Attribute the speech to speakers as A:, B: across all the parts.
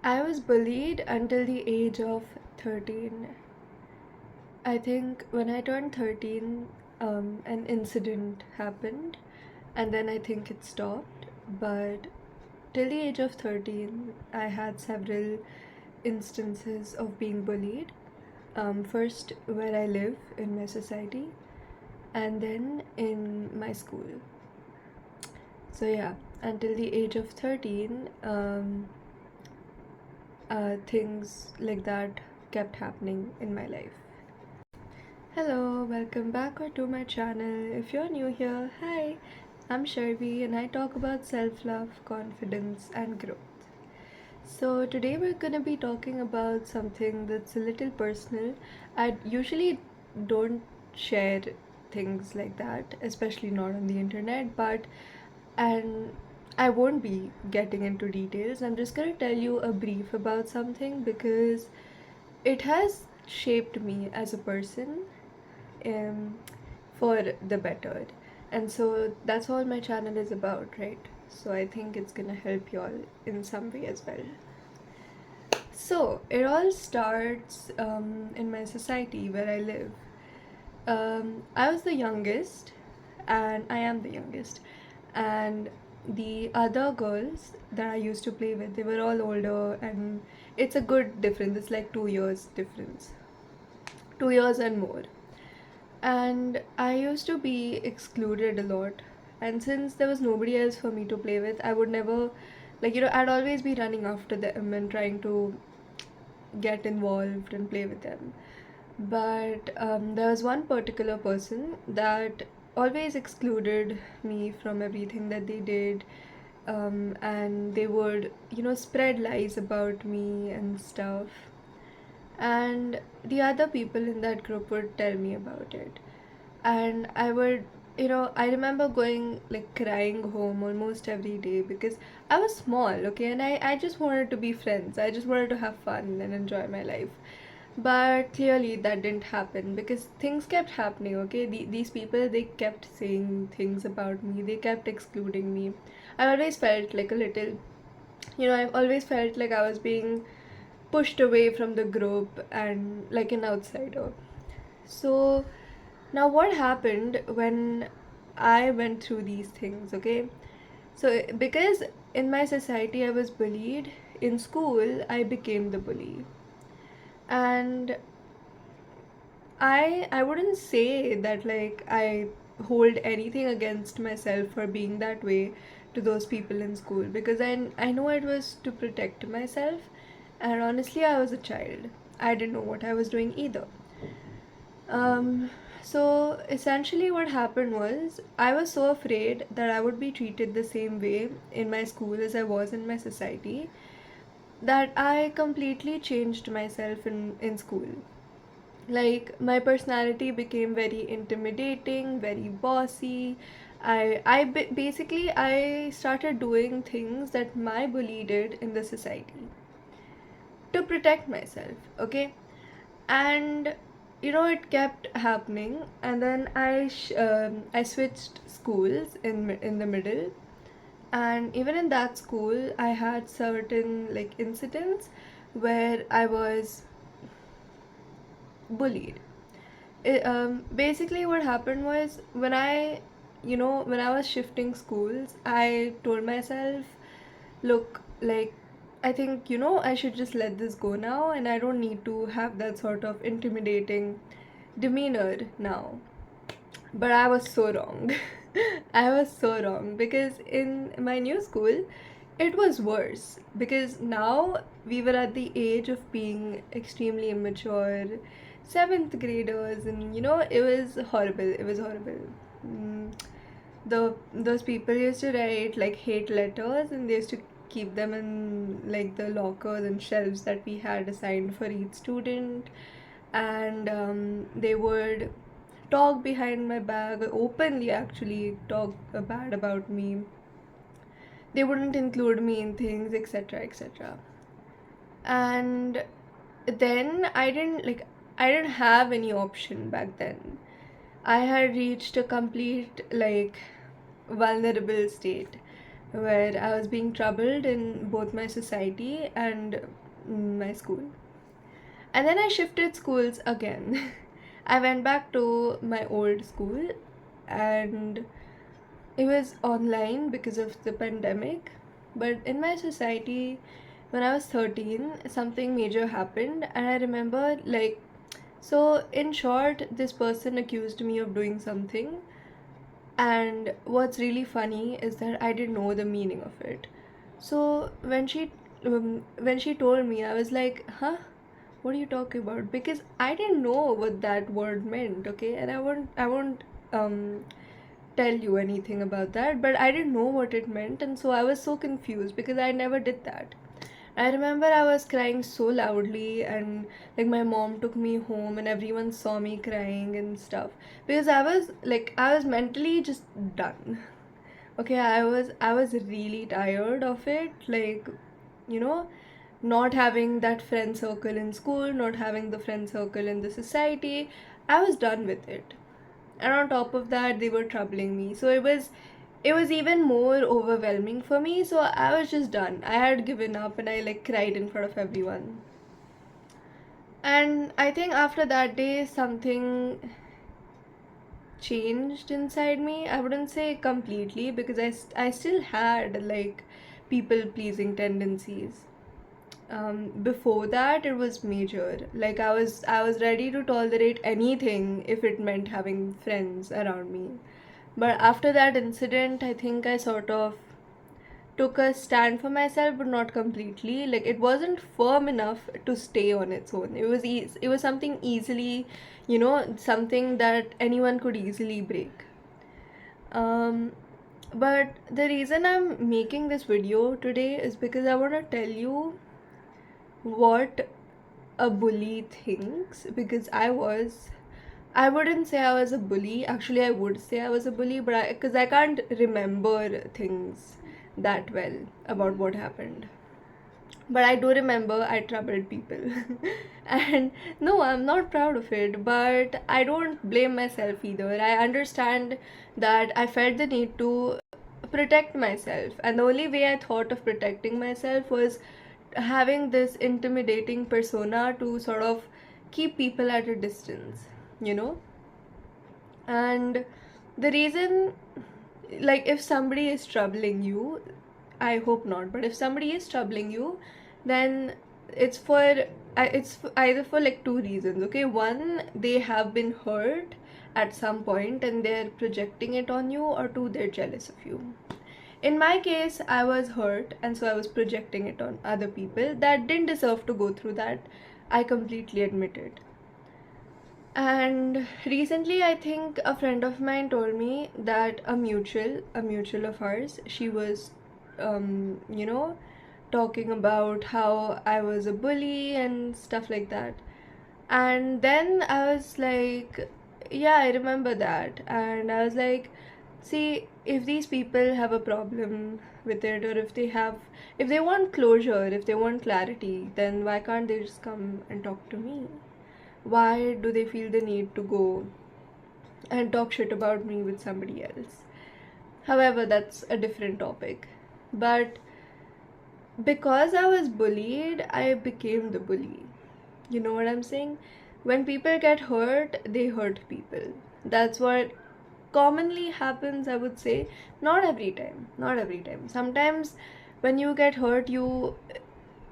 A: I was bullied until the age of 13. I think when I turned 13, an incident happened, and then I think it stopped. But till the age of 13, I had several instances of being bullied. First, where I live in my society, and then in my school. So, yeah, until the age of 13, things like that kept happening in my life. Hello, welcome back to my channel. If you're new here, hi, I'm Sharvi and I talk about self love, confidence, and growth. So, today we're gonna be talking about something that's a little personal. I usually don't share things like that, especially not on the internet, and I won't be getting into details. I'm just gonna tell you a brief about something because it has shaped me as a person um, for the better. And so that's all my channel is about, right? So I think it's gonna help you all in some way as well. So it all starts in my society where I live. I was the youngest, and I am the youngest, and the other girls that I used to play with, they were all older, and it's a good difference. It's like 2 years difference, 2 years and more. And I used to be excluded a lot. And since there was nobody else for me to play with, I would never, I'd always be running after them and trying to get involved and play with them. But there was one particular person that always excluded me from everything that they did. And they would, spread lies about me and stuff. And the other people in that group would tell me about it, and I would, I remember going, like, crying home almost every day because I was small, okay, and I just wanted to be friends. I just wanted to have fun and enjoy my life. But clearly that didn't happen because things kept happening, okay. These people, they kept saying things about me, they kept excluding me. I always felt like a little, I've always felt like I was being pushed away from the group and like an outsider. So now what happened when I went through these things, okay? So because in my society I was bullied, in school I became the bully. And I wouldn't say that, like, I hold anything against myself for being that way to those people in school, because I know it was to protect myself, and honestly I was a child. I didn't know what I was doing either. Um, so essentially, what happened was I was so afraid that I would be treated the same way in my school as I was in my society, that I completely changed myself in school. Like, my personality became very intimidating, very bossy. Basically, I started doing things that my bully did in the society to protect myself, okay? And it kept happening, and then I switched schools in the middle, and even in that school I had certain, like, incidents where I was bullied. Basically what happened was, when I was shifting schools, I told myself, look, like, I think, I should just let this go now, and I don't need to have that sort of intimidating demeanor now. But I was so wrong. I was so wrong because in my new school, it was worse because now we were at the age of being extremely immature, seventh graders, and it was horrible. It was horrible. Mm, those people used to write, like, hate letters, and they used to keep them in, like, the lockers and shelves that we had assigned for each student. And they would talk behind my back, openly actually talk bad about me. They wouldn't include me in things, etc., etc. And then I didn't have any option back then. I had reached a complete, like, vulnerable state where I was being troubled in both my society and my school. And then I shifted schools again. I went back to my old school, and it was online because of the pandemic. But in my society, when I was 13, something major happened, and I remember, like, so in short, this person accused me of doing something, and what's really funny is that I didn't know the meaning of it. So when she told me, I was like, "Huh? What are you talking about?" Because I didn't know what that word meant, okay? And I won't tell you anything about that, but I didn't know what it meant, and so I was so confused because I never did that. I remember I was crying so loudly, and like my mom took me home, and everyone saw me crying and stuff because I was mentally just done. Okay, I was really tired of it, like, you know, not having that friend circle in school, not having the friend circle in the society. I was done with it. And on top of that, they were troubling me. So it was even more overwhelming for me. So I was just done. I had given up, and I like cried in front of everyone. And I think after that day, something changed inside me. I wouldn't say completely because I still had like people pleasing tendencies. Before that, it was major. Like I was ready to tolerate anything if it meant having friends around me. But after that incident, I think I sort of took a stand for myself, but not completely. Like it wasn't firm enough to stay on its own. It was something easily, something that anyone could easily break. Um, but the reason I'm making this video today is because I want to tell you what a bully thinks, because I wouldn't say I was a bully. Actually, I would say I was a bully, but because I can't remember things that well about what happened. But I do remember I troubled people. And no, I'm not proud of it, but I don't blame myself either. I understand that I felt the need to protect myself, and the only way I thought of protecting myself was having this intimidating persona to sort of keep people at a distance, you know? And the reason, like, if somebody is troubling you, I hope not, but if somebody is troubling you, then it's for either for like two reasons. Okay, one, they have been hurt at some point and they're projecting it on you, or two, they're jealous of you. In my case, I was hurt, and so I was projecting it on other people that didn't deserve to go through that. I completely admit it. And recently, I think a friend of mine told me that a mutual of ours, she was, you know, talking about how I was a bully and stuff like that. And then I was like, yeah, I remember that. And I was like, see, if these people have a problem with it, or if they want closure, if they want clarity, then why can't they just come and talk to me? Why do they feel the need to go and talk shit about me with somebody else? However, that's a different topic. But because I was bullied, I became the bully. You know what I'm saying? When people get hurt, they hurt people. That's what commonly happens, I would say. Not every time. Not every time. Sometimes when you get hurt, you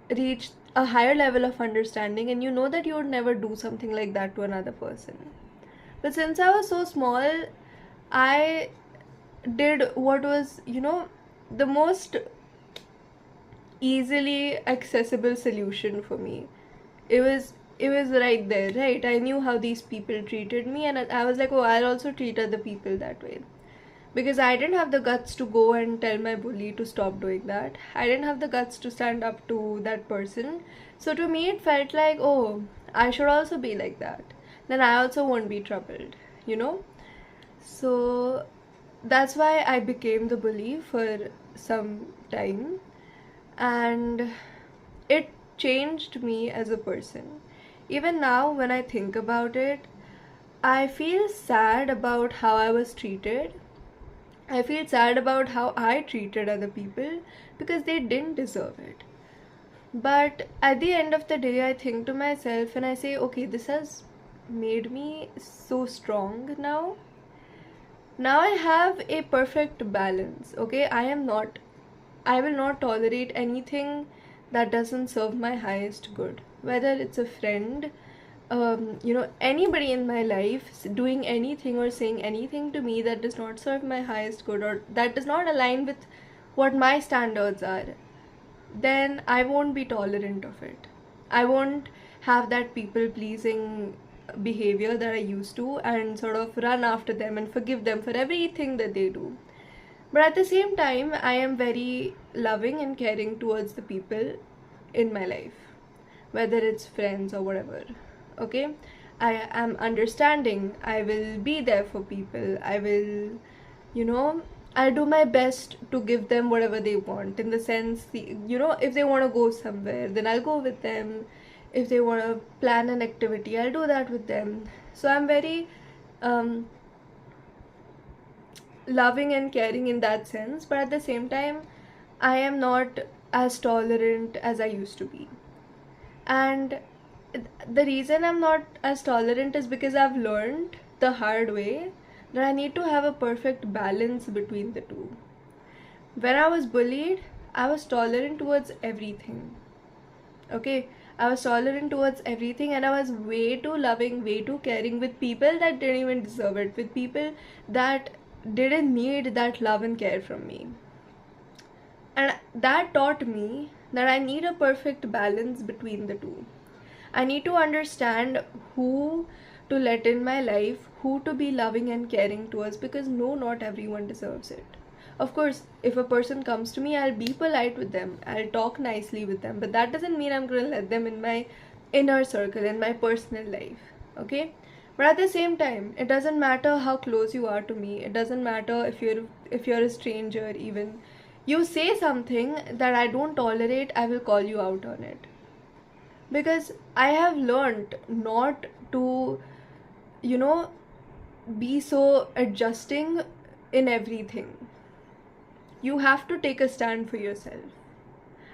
A: reach a higher level of understanding and you know that you would never do something like that to another person. But since I was so small, I did what was, the most easily accessible solution for me. It was right there, right? I knew how these people treated me, and I was like, oh, I'll also treat other people that way. Because I didn't have the guts to go and tell my bully to stop doing that. I didn't have the guts to stand up to that person. So to me, it felt like, oh, I should also be like that. Then I also won't be troubled, you know? So that's why I became the bully for some time. And it changed me as a person. Even now, when I think about it, I feel sad about how I was treated, I feel sad about how I treated other people because they didn't deserve it. But at the end of the day, I think to myself and I say, okay, this has made me so strong now. Now I have a perfect balance. Okay, I will not tolerate anything that doesn't serve my highest good. Whether it's a friend, anybody in my life doing anything or saying anything to me that does not serve my highest good or that does not align with what my standards are, then I won't be tolerant of it. I won't have that people pleasing behavior that I used to and sort of run after them and forgive them for everything that they do. But at the same time, I am very loving and caring towards the people in my life, whether it's friends or whatever. Okay? I am understanding. I will be there for people. I will, you know, I'll do my best to give them whatever they want. In the sense, if they want to go somewhere, then I'll go with them. If they want to plan an activity, I'll do that with them. So I'm very um, loving and caring in that sense, but at the same time, I am not as tolerant as I used to be. And the reason I'm not as tolerant is because I've learned the hard way that I need to have a perfect balance between the two. When I was bullied, I was tolerant towards everything. Okay, I was tolerant towards everything and I was way too loving, way too caring with people that didn't even deserve it, with people that didn't need that love and care from me. And that taught me that I need a perfect balance between the two. I need to understand who to let in my life, who to be loving and caring towards, because no, not everyone deserves it. Of course, if a person comes to me, I'll be polite with them, I'll talk nicely with them, but that doesn't mean I'm going to let them in my inner circle, in my personal life. Okay? But at the same time, it doesn't matter how close you are to me. It doesn't matter if you're a stranger even. You say something that I don't tolerate, I will call you out on it. Because I have learned not to, you know, be so adjusting in everything. You have to take a stand for yourself.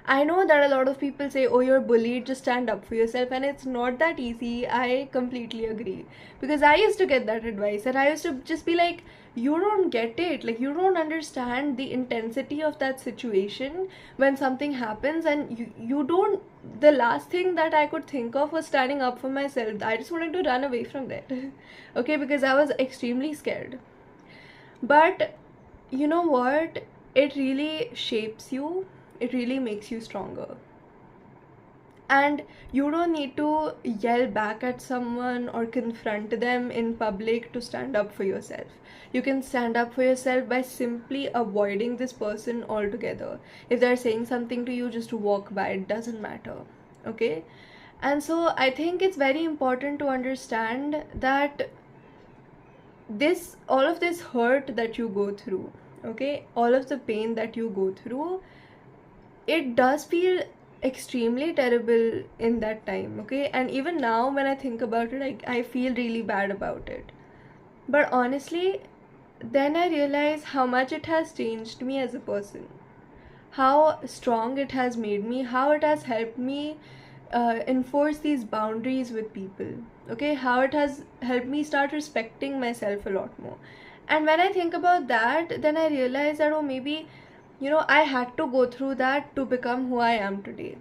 A: I know that a lot of people say, oh, you're bullied, just stand up for yourself. And it's not that easy. I completely agree. Because I used to get that advice and I used to just be like, you don't get it. Like, you don't understand the intensity of that situation when something happens and you don't. The last thing that I could think of was standing up for myself. I just wanted to run away from that. Okay, because I was extremely scared. But you know what? It really shapes you, it really makes you stronger. And you don't need to yell back at someone or confront them in public to stand up for yourself. You can stand up for yourself by simply avoiding this person altogether. If they're saying something to you, just to walk by, it doesn't matter. Okay? And so I think it's very important to understand that all of this hurt that you go through, okay, all of the pain that you go through, it does feel extremely terrible in that time. Okay, and even now when I think about it, I feel really bad about it. But honestly, then I realize how much it has changed me as a person, how strong it has made me, how it has helped me enforce these boundaries with people. Okay, how it has helped me start respecting myself a lot more. And when I think about that, then I realize that, oh, maybe, I had to go through that to become who I am today.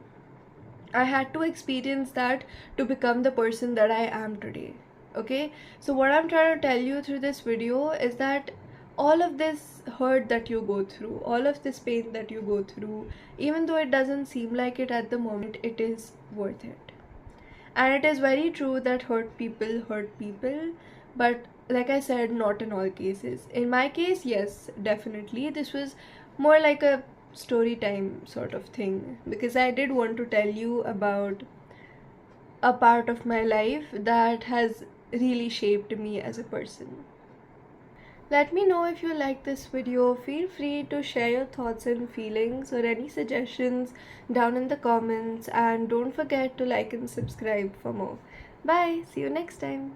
A: I had to experience that to become the person that I am today. Okay, so what I'm trying to tell you through this video is that all of this hurt that you go through, all of this pain that you go through, even though it doesn't seem like it at the moment, it is worth it. And it is very true that hurt people, but like I said, not in all cases. In my case, yes, definitely, this was more like a story time sort of thing, because I did want to tell you about a part of my life that has really shaped me as a person. Let me know if you like this video. Feel free to share your thoughts and feelings or any suggestions down in the comments, and don't forget to like and subscribe for more. Bye, see you next time.